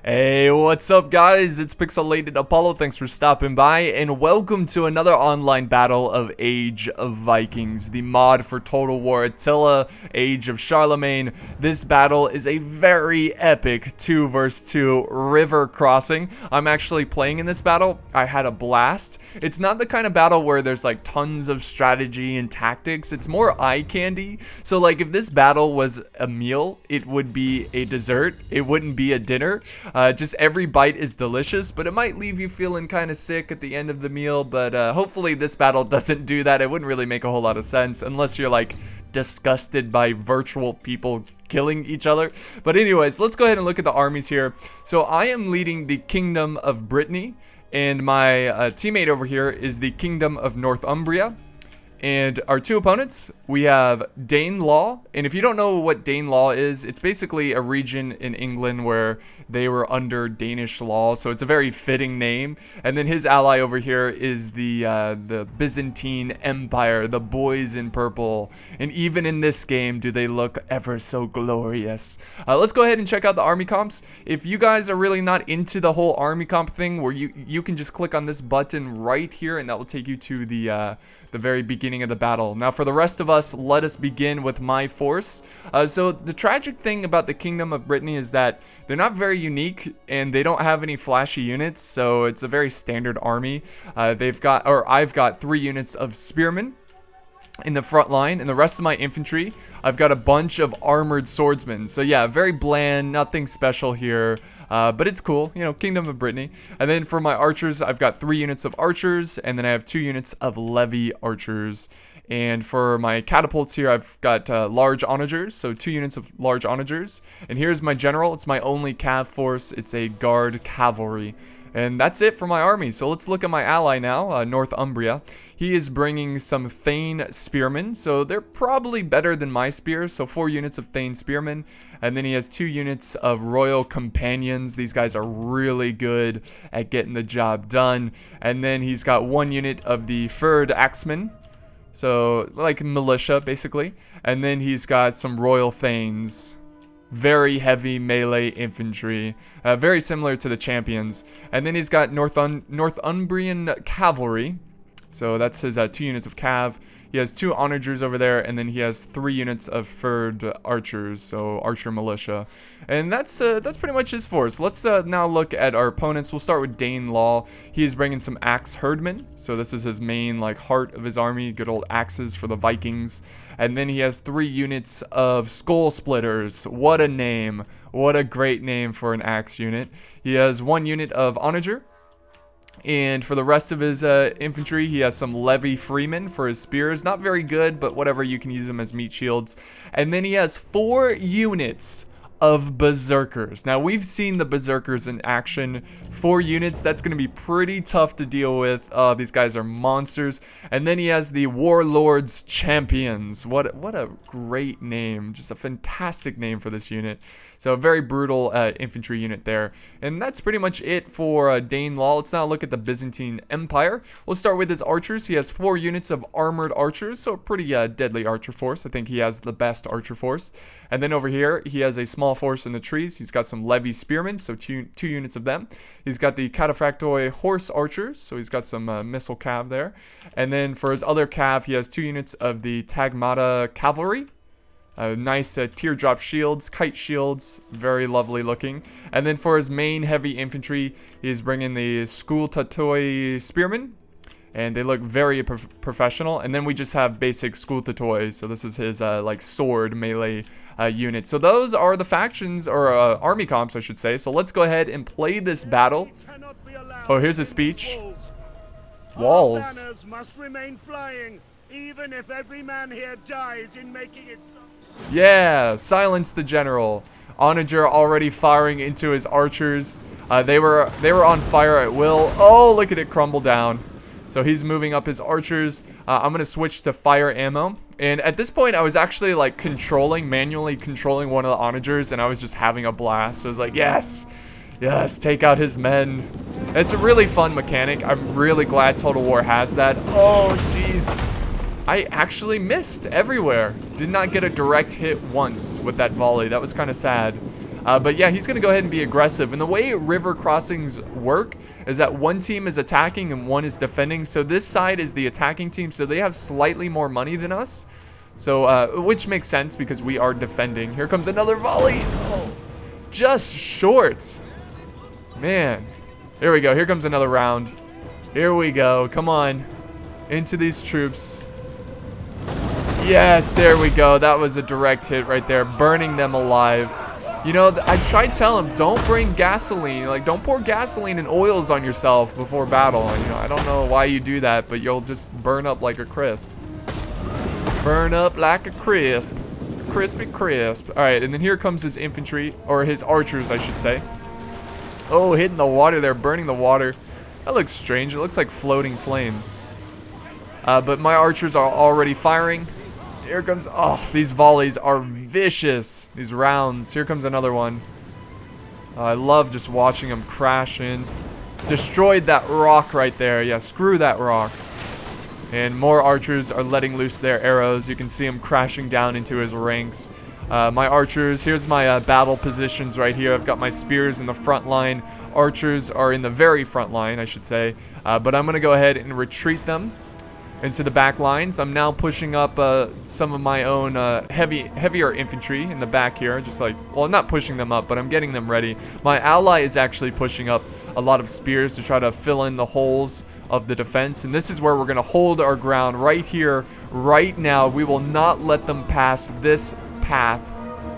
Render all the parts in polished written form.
Hey, what's up guys? It's Pixelated-Apollo, thanks for stopping by, and welcome to another online battle of Age of Vikings, the mod for Total War Attila, Age of Charlemagne. This battle is a very epic 2 vs 2 river crossing. I'm actually playing in this battle. I had a blast. It's not the kind of battle where there's like tons of strategy and tactics. It's more eye candy. So like if this battle was a meal, it would be a dessert. It wouldn't be a dinner. Just every bite is delicious, but it might leave you feeling kind of sick at the end of the meal. But hopefully this battle doesn't do that. It wouldn't really make a whole lot of sense unless you're like disgusted by virtual people killing each other. But anyways, let's go ahead and look at the armies here. So I am leading the Kingdom of Brittany, and my teammate over here is the Kingdom of Northumbria. And our two opponents, we have Danelaw, and if you don't know what Danelaw is, it's basically a region in England where they were under Danish law, so it's a very fitting name. And then his ally over here is the Byzantine Empire, the boys in purple. And even in this game, do they look ever so glorious. Let's go ahead and check out the army comps. If you guys are really not into the whole army comp thing, where you can just click on this button right here, and that will take you to the very beginning of the battle. Now for the rest of us, let us begin with my force. So the tragic thing about the Kingdom of Brittany is that they're not very unique and they don't have any flashy units, so it's a very standard army. I've got 3 units of spearmen in the front line, and the rest of my infantry, I've got a bunch of armored swordsmen. So yeah, very bland, nothing special here, but it's cool, you know, Kingdom of Brittany. And then for my archers, I've got 3 units of archers, and then I have 2 units of levy archers. And for my catapults here, I've got large onagers, so 2 units of large onagers. And here's my general. It's my only cav force. It's a guard cavalry. And that's it for my army. So let's look at my ally now, Northumbria. He is bringing some Thane spearmen, so they're probably better than my spears. So 4 units of Thane spearmen, and then he has 2 units of royal companions. These guys are really good at getting the job done. And then he's got 1 unit of the furred axemen, so like militia basically. And then he's got some royal thanes. Very heavy melee infantry, very similar to the champions. And then he's got Northumbrian cavalry, so that's his 2 units of cav. He has 2 onagers over there, and then he has 3 units of furred archers, so archer militia. And that's pretty much his force. Let's now look at our opponents. We'll start with Danelaw. He is bringing some axe herdmen, so this is his main like heart of his army, good old axes for the Vikings. And then he has 3 units of skull splitters. What a name! What a great name for an axe unit. He has 1 unit of onager. And for the rest of his infantry, he has some levy freemen for his spears. Not very good, but whatever, you can use them as meat shields. And then he has 4 units of berserkers. Now we've seen the berserkers in action. 4 units, that's going to be pretty tough to deal with. These guys are monsters. And then he has the warlords champions. What a great name, just a fantastic name for this unit. So a very brutal infantry unit there. And that's pretty much it for Danelaw. Let's now look at the Byzantine Empire. We'll start with his archers. He has 4 units of armored archers, so a pretty deadly archer force. I think he has the best archer force. And then over here, he has a small force in the trees. He's got some levy spearmen, so 2 units of them. He's got the cataphractoi horse archers, so he's got some missile cav there. And then for his other cav, he has 2 units of the tagmata cavalry. Nice teardrop shields, kite shields, very lovely looking. And then for his main heavy infantry, he's bringing the Skultatoi spearmen, and they look very professional. And then we just have basic Skultatoi, so this is his like sword melee unit. So those are the factions, or army comps I should say. So let's go ahead and play this battle. Oh, here's a speech. Walls. Our banners must remain flying, even if every man here dies in making it so. Yeah, silence the general. Onager already firing into his archers. They were on fire at will. Oh, look at it crumble down. So he's moving up his archers. I'm gonna switch to fire ammo. And at this point, I was actually like manually controlling one of the onagers, and I was just having a blast. So I was like, yes, yes, take out his men. It's a really fun mechanic. I'm really glad Total War has that. Oh, jeez. I actually missed everywhere. Did not get a direct hit once with that volley. That was kind of sad. But yeah, he's going to go ahead and be aggressive. And the way river crossings work is that one team is attacking and one is defending. So this side is the attacking team, so they have slightly more money than us. So, which makes sense because we are defending. Here comes another volley. Oh, just short. Man. Here we go. Here comes another round. Here we go. Come on. Into these troops. Yes, there we go. That was a direct hit right there. Burning them alive. You know, I tried telling them, don't bring gasoline. Like, don't pour gasoline and oils on yourself before battle. You know, I don't know why you do that, but you'll just burn up like a crisp. Burn up like a crisp. Crispy crisp. Alright, and then here comes his infantry, or his archers, I should say. Oh, hitting the water there, burning the water. That looks strange. It looks like floating flames. But my archers are already firing. Here comes, oh, these volleys are vicious. These rounds. Here comes another one. I love just watching them crash in. Destroyed that rock right there. Yeah, screw that rock. And more archers are letting loose their arrows. You can see them crashing down into his ranks. My archers, here's my battle positions right here. I've got my spears in the front line. Archers are in the very front line, I should say. But I'm going to go ahead and retreat them into the back lines. I'm now pushing up some of my own heavier infantry in the back here. Just like, well, I'm not pushing them up, but I'm getting them ready. My ally is actually pushing up a lot of spears to try to fill in the holes of the defense. And this is where we're going to hold our ground right here, right now. We will not let them pass this path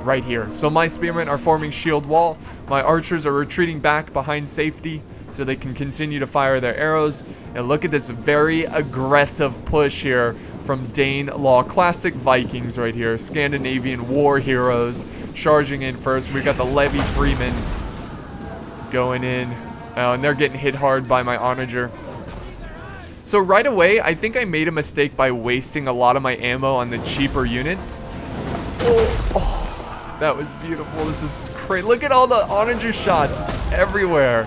right here. So my spearmen are forming shield wall. My archers are retreating back behind safety so they can continue to fire their arrows. And look at this very aggressive push here from Danelaw. Classic Vikings right here. Scandinavian war heroes charging in first. We've got the Levy Freemen going in. And they're getting hit hard by my onager. So right away, I think I made a mistake by wasting a lot of my ammo on the cheaper units. Oh, that was beautiful. This is crazy. Look at all the onager shots just everywhere.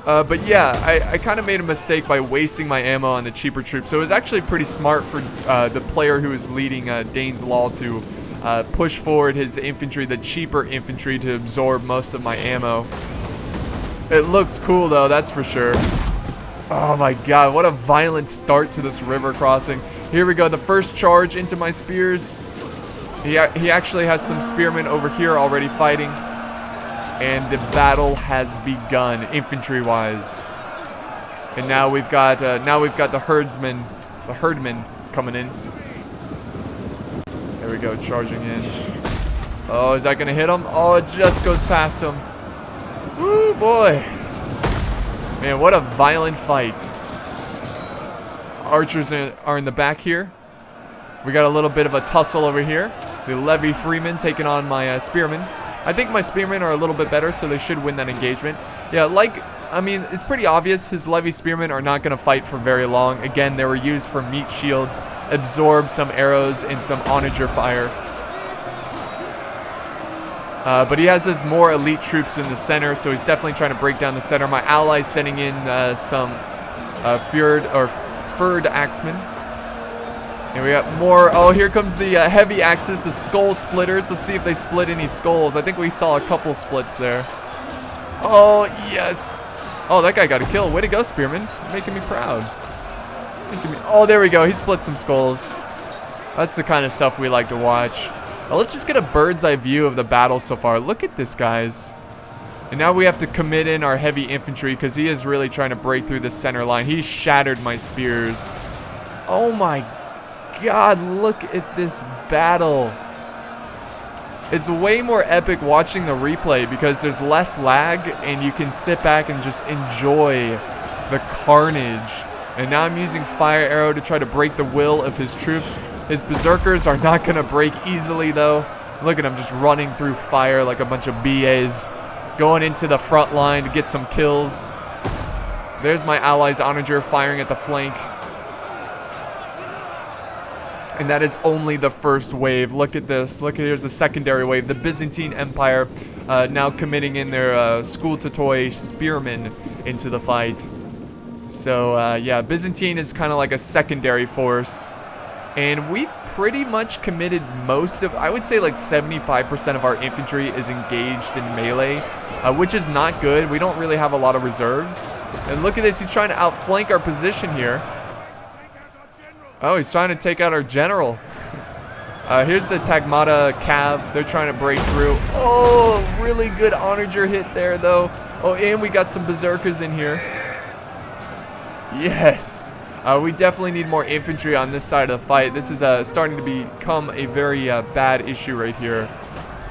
But yeah, I kind of made a mistake by wasting my ammo on the cheaper troops. So it was actually pretty smart for the player who was leading Danelaw to push forward his infantry, the cheaper infantry, to absorb most of my ammo. It looks cool though, that's for sure. Oh my god, what a violent start to this river crossing. Here we go, the first charge into my spears. He actually has some spearmen over here already fighting. And the battle has begun, infantry-wise. And now we've got the herdmen coming in. There we go, charging in. Oh, is that gonna hit him? Oh, it just goes past him. Woo, boy. Man, what a violent fight. Archers are in the back here. We got a little bit of a tussle over here. The Levy Freemen taking on my spearmen. I think my spearmen are a little bit better, so they should win that engagement. Yeah, I mean, it's pretty obvious his Levy spearmen are not going to fight for very long. Again, they were used for meat shields, absorb some arrows and some onager fire. But he has his more elite troops in the center, so he's definitely trying to break down the center. My ally's sending in some furred axemen. And we got more. Oh, here comes the heavy axes, the skull splitters. Let's see if they split any skulls. I think we saw a couple splits there. Oh, yes. Oh, that guy got a kill. Way to go, spearman. You're making me proud. Oh, there we go. He split some skulls. That's the kind of stuff we like to watch. Well, let's just get a bird's eye view of the battle so far. Look at this, guys. And now we have to commit in our heavy infantry because he is really trying to break through the center line. He shattered my spears. Oh my god, look at this battle. It's way more epic watching the replay because there's less lag and you can sit back and just enjoy the carnage. And now I'm using fire arrow to try to break the will of his troops. His berserkers are not going to break easily though. Look at him just running through fire like a bunch of BAs. Going into the front line to get some kills. There's my allies onager firing at the flank. And that is only the first wave. Look at this. Look, here's the secondary wave. The Byzantine Empire now committing in their school-to-toy spearmen into the fight. So, yeah, Byzantine is kind of like a secondary force. And we've pretty much committed most of, I would say like 75% of our infantry is engaged in melee, which is not good. We don't really have a lot of reserves. And look at this, he's trying to outflank our position here. Oh, he's trying to take out our general. Here's the Tagmata Cav. They're trying to break through. Oh, really good onager hit there, though. Oh, and we got some berserkers in here. Yes. We definitely need more infantry on this side of the fight. This is starting to become a very bad issue right here.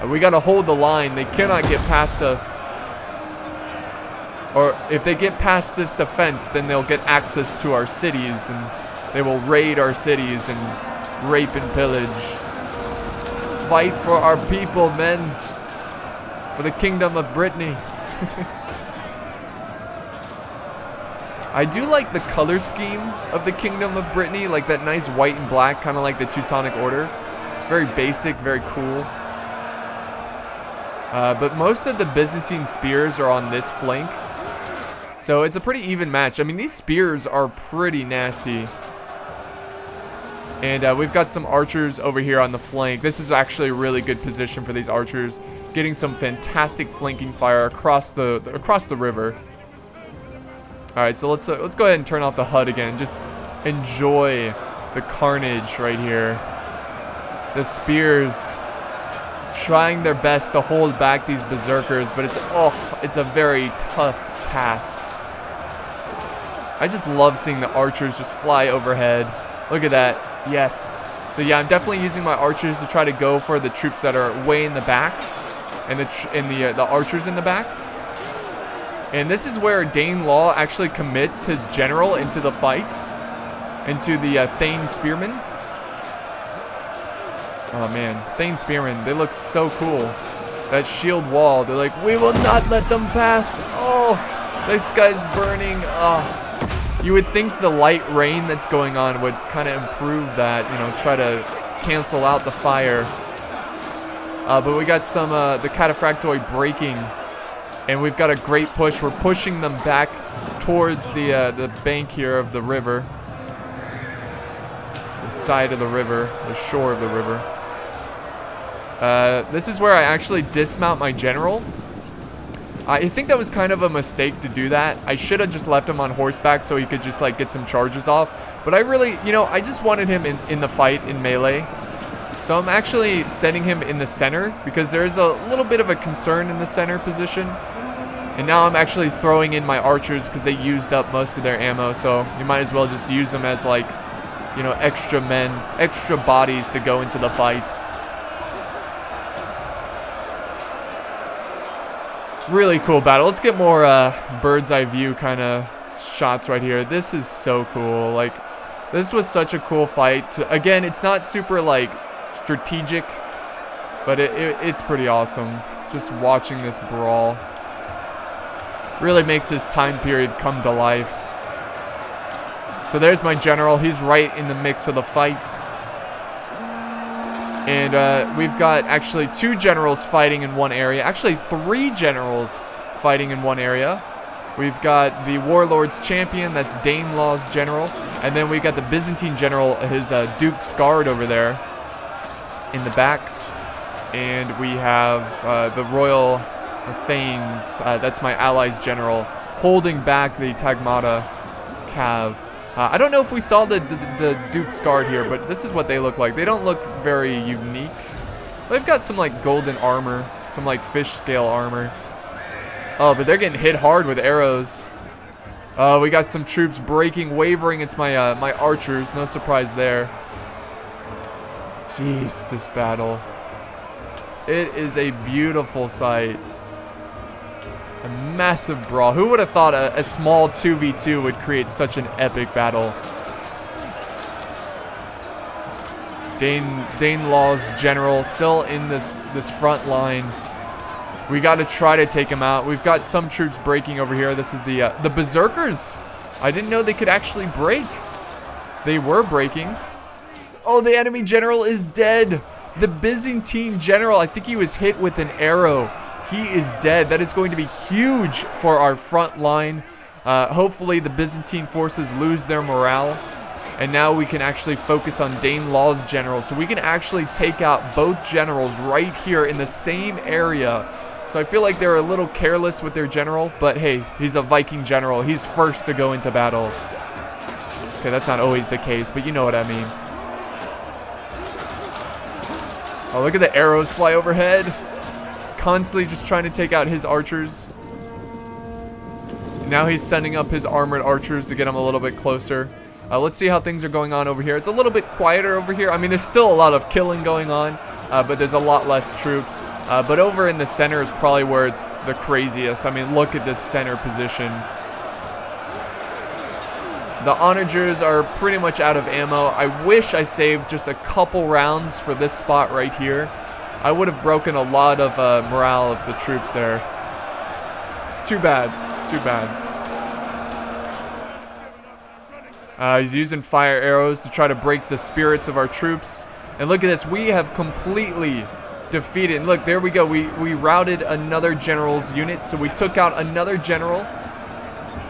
We got to hold the line. They cannot get past us. Or if they get past this defense, then they'll get access to our cities, and they will raid our cities and rape and pillage. Fight for our people, men. For the kingdom of Brittany. I do like the color scheme of the Kingdom of Brittany, like that nice white and black, kind of like the Teutonic Order. Very basic, very cool. But most of the Byzantine spears are on this flank. So it's a pretty even match. I mean, these spears are pretty nasty. And we've got some archers over here on the flank. This is actually a really good position for these archers, getting some fantastic flanking fire across the river. All right, so let's go ahead and turn off the HUD again. Just enjoy the carnage right here. The spears trying their best to hold back these berserkers, but it's a very tough task. I just love seeing the archers just fly overhead. Look at that. Yes. So yeah, I'm definitely using my archers to try to go for the troops that are way in the back, and the archers in the back. And this is where Danelaw actually commits his general into the fight, into the Thane Spearmen. Oh man, Thane Spearmen, they look so cool. That shield wall, they're like, we will not let them pass. Oh, this guy's burning. Oh, you would think the light rain that's going on would kind of improve that, you know, try to cancel out the fire. But we got some, the Cataphractoi breaking. And we've got a great push. We're pushing them back towards the bank here of the river. The side of the river, the shore of the river. This is where I actually dismount my general. I think that was kind of a mistake to do that. I should have just left him on horseback so he could just like get some charges off. But I really, you know, I just wanted him in the fight in melee. So I'm actually setting him in the center because there's a little bit of a concern in the center position. And now I'm actually throwing in my archers because they used up most of their ammo. So you might as well just use them as like, you know, extra men, extra bodies to go into the fight. Really cool battle. Let's get more bird's eye view kind of shots right here. This is so cool. Like, this was such a cool fight. Again, it's not super like strategic, but it's pretty awesome. Just watching this brawl really makes this time period come to life. So there's my general. He's right in the mix of the fight. And we've got actually 2 generals fighting in one area. Actually, 3 generals fighting in one area. We've got the Warlord's Champion, that's Danelaw's general. And then we got the Byzantine general, his Duke's Guard over there in the back. And we have the Royal Thanes, that's my ally's general, holding back the Tagmata Cav. I don't know if we saw the Duke's Guard here, but this is what they look like. They don't look very unique. They've got some like golden armor, some like fish scale armor. Oh, but they're getting hit hard with arrows. We got some troops breaking, wavering. It's my my archers. No surprise there. Jeez, this battle. It is a beautiful sight. A massive brawl. Who would have thought a small 2v2 would create such an epic battle? Danelaw's general still in this front line. We got to try to take him out. We've got some troops breaking over here. This is the berserkers. I didn't know they could actually break. They were breaking. Oh, the enemy general is dead. The Byzantine general, I think he was hit with an arrow. He is dead. That is going to be huge for our front line. Hopefully the Byzantine forces lose their morale. And now we can actually focus on Danelaw's generals. So we can actually take out both generals right here in the same area. So I feel like they're a little careless with their general. But hey, he's a Viking general. He's first to go into battle. Okay, that's not always the case, but you know what I mean. Oh, look at the arrows fly overhead. Constantly just trying to take out his archers. Now he's sending up his armored archers to get him a little bit closer. Let's see how things are going on over here. It's a little bit quieter over here. I mean, there's still a lot of killing going on, but there's a lot less troops. But over in the center is probably where it's the craziest. I mean, look at this center position. The onagers are pretty much out of ammo. I wish I saved just a couple rounds for this spot right here. I would have broken a lot of morale of the troops there. It's too bad. It's too bad. He's using fire arrows to try to break the spirits of our troops. And look at this. We have completely defeated. And look, there we go. We routed another general's unit. So we took out another general.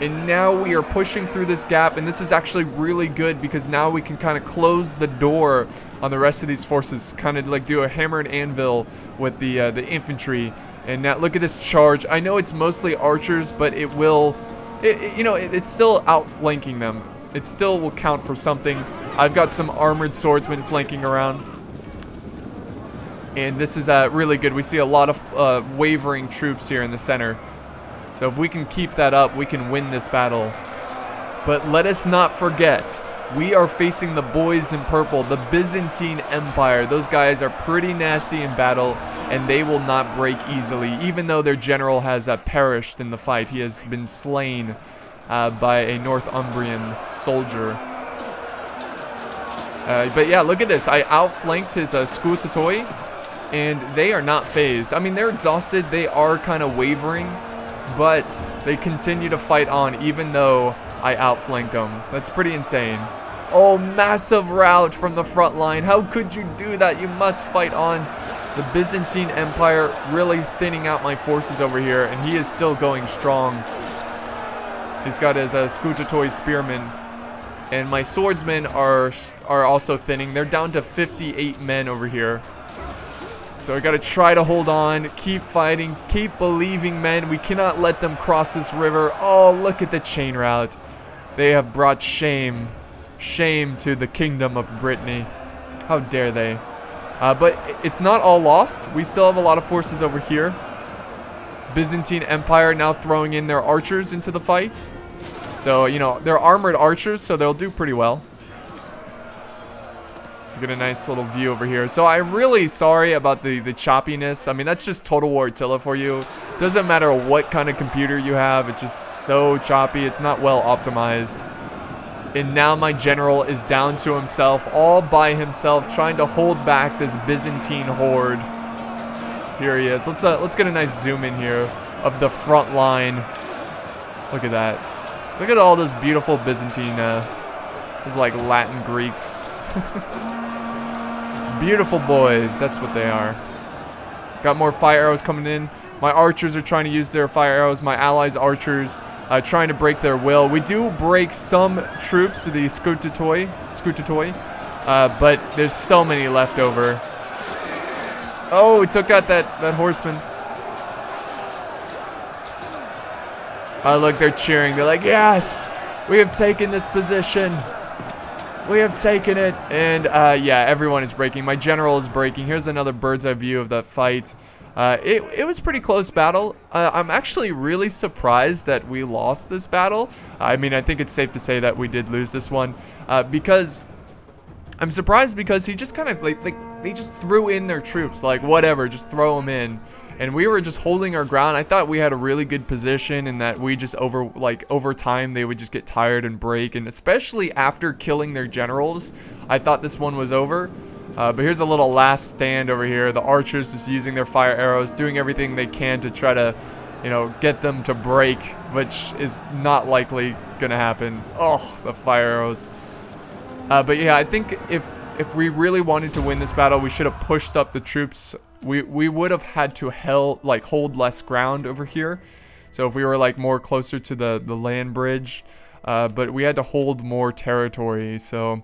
And now we are pushing through this gap, and this is actually really good because now we can kind of close the door on the rest of these forces, kind of like do a hammer and anvil with the infantry. And now look at this charge. I know it's mostly archers, but it will, it's still outflanking them. It still will count for something. I've got some armored swordsmen flanking around. And this is really good. We see a lot of wavering troops here in the center. So if we can keep that up, we can win this battle. But let us not forget, we are facing the boys in purple, the Byzantine Empire. Those guys are pretty nasty in battle, and they will not break easily, even though their general has perished in the fight. He has been slain by a Northumbrian soldier. But yeah, look at this. I outflanked his Skutatoy, and they are not phased. I mean, they're exhausted. They are kind of wavering. But they continue to fight on even though I outflanked them. That's pretty insane. Oh, massive rout from the front line. How could you do that? You must fight on. The Byzantine Empire really thinning out my forces over here, and he is still going strong. He's got his Skutatoy spearmen. And my swordsmen are also thinning. They're down to 58 men over here. So we gotta try to hold on, keep fighting, keep believing, men. We cannot let them cross this river. Oh, look at the chain rout. They have brought shame. Shame to the kingdom of Brittany. How dare they? But it's not all lost. We still have a lot of forces over here. Byzantine Empire now throwing in their archers into the fight. So, they're armored archers, so they'll do pretty well. Get a nice little view over here. So I'm really sorry about the choppiness. I mean, that's just Total War Attila for you. Doesn't matter what kind of computer you have. It's just so choppy. It's not well optimized. And now my general is down to himself, all by himself, trying to hold back this Byzantine horde. Here he is. Let's get a nice zoom in here of the front line. Look at that. Look at all those beautiful Byzantine, those like Latin Greeks. Beautiful boys, that's what they are. Got more fire arrows coming in. My archers are trying to use their fire arrows. My allies' archers trying to break their will. We do break some troops to the Skutatoy, but there's so many left over. Oh, we took out that horseman. Oh, look, they're cheering. They're like, yes, we have taken this position. We have taken it. And yeah, everyone is breaking. My general is breaking. Here's another bird's eye view of that fight. It was pretty close battle. I'm actually really surprised that we lost this battle. I mean, I think it's safe to say that we did lose this one because I'm surprised because he just kind of like they just threw in their troops, like whatever, just throw them in. And we were just holding our ground. I thought we had a really good position and that we just over time they would just get tired and break. And especially after killing their generals, I thought this one was over. But here's a little last stand over here. The archers just using their fire arrows, doing everything they can to try to, get them to break, which is not likely gonna happen. Oh, the fire arrows. But yeah, I think if we really wanted to win this battle, we should have pushed up the troops. We would have had to hold less ground over here. So if we were more closer to the land bridge, but we had to hold more territory, so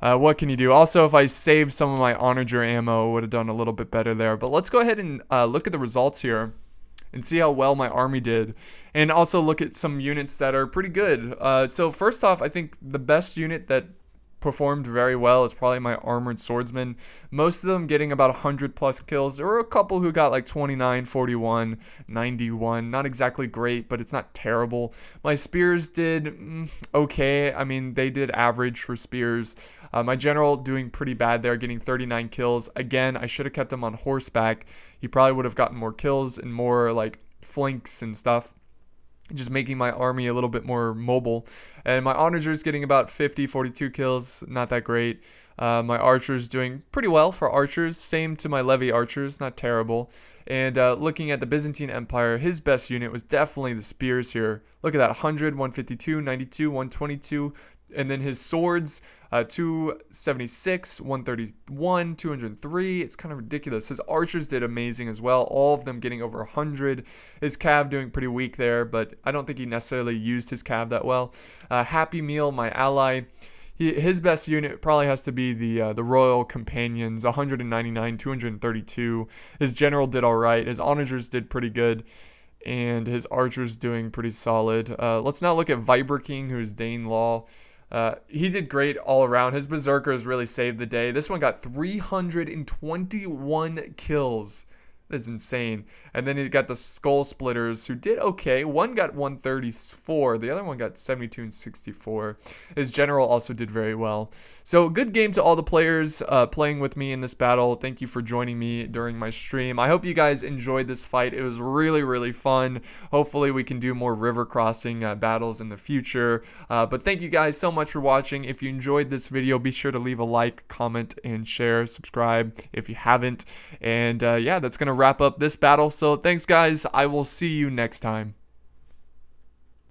what can you do? Also, if I saved some of my onager ammo, would have done a little bit better there. But let's go ahead and look at the results here and see how well my army did, and also look at some units that are pretty good. So first off, I think the best unit that performed very well is probably my armored swordsman. Most of them getting about 100 plus kills. There were a couple who got like 29, 41, 91. Not exactly great, but it's not terrible. My spears did okay. I mean, they did average for spears. My general doing pretty bad there, getting 39 kills. Again, I should have kept him on horseback. He probably would have gotten more kills and more like flanks and stuff, just making my army a little bit more mobile. And my onagers getting about 50, 42 kills, not that great. My archers doing pretty well for archers, same to my levy archers, not terrible. And looking at the Byzantine Empire, his best unit was definitely the spears here. Look at that, 100, 152, 92, 122, and then his swords, 276, 131, 203. It's kind of ridiculous. His archers did amazing as well, all of them getting over 100. His cav doing pretty weak there, but I don't think he necessarily used his cav that well. Happy Meal, my ally, his best unit probably has to be the Royal Companions, 199, 232. His general did all right. His onagers did pretty good, and his archers doing pretty solid. Let's now look at Viber King, who's Danelaw. He did great all around. His berserkers really saved the day. This one got 321 kills. That is insane. And then he got the Skull Splitters, who did okay. One got 134. The other one got 72 and 64. His general also did very well. So good game to all the players playing with me in this battle. Thank you for joining me during my stream. I hope you guys enjoyed this fight. It was really, really fun. Hopefully we can do more river crossing battles in the future. But thank you guys so much for watching. If you enjoyed this video, be sure to leave a like, comment, and share. Subscribe if you haven't. And yeah, that's going to wrap up this battle. So thanks guys, I will see you next time.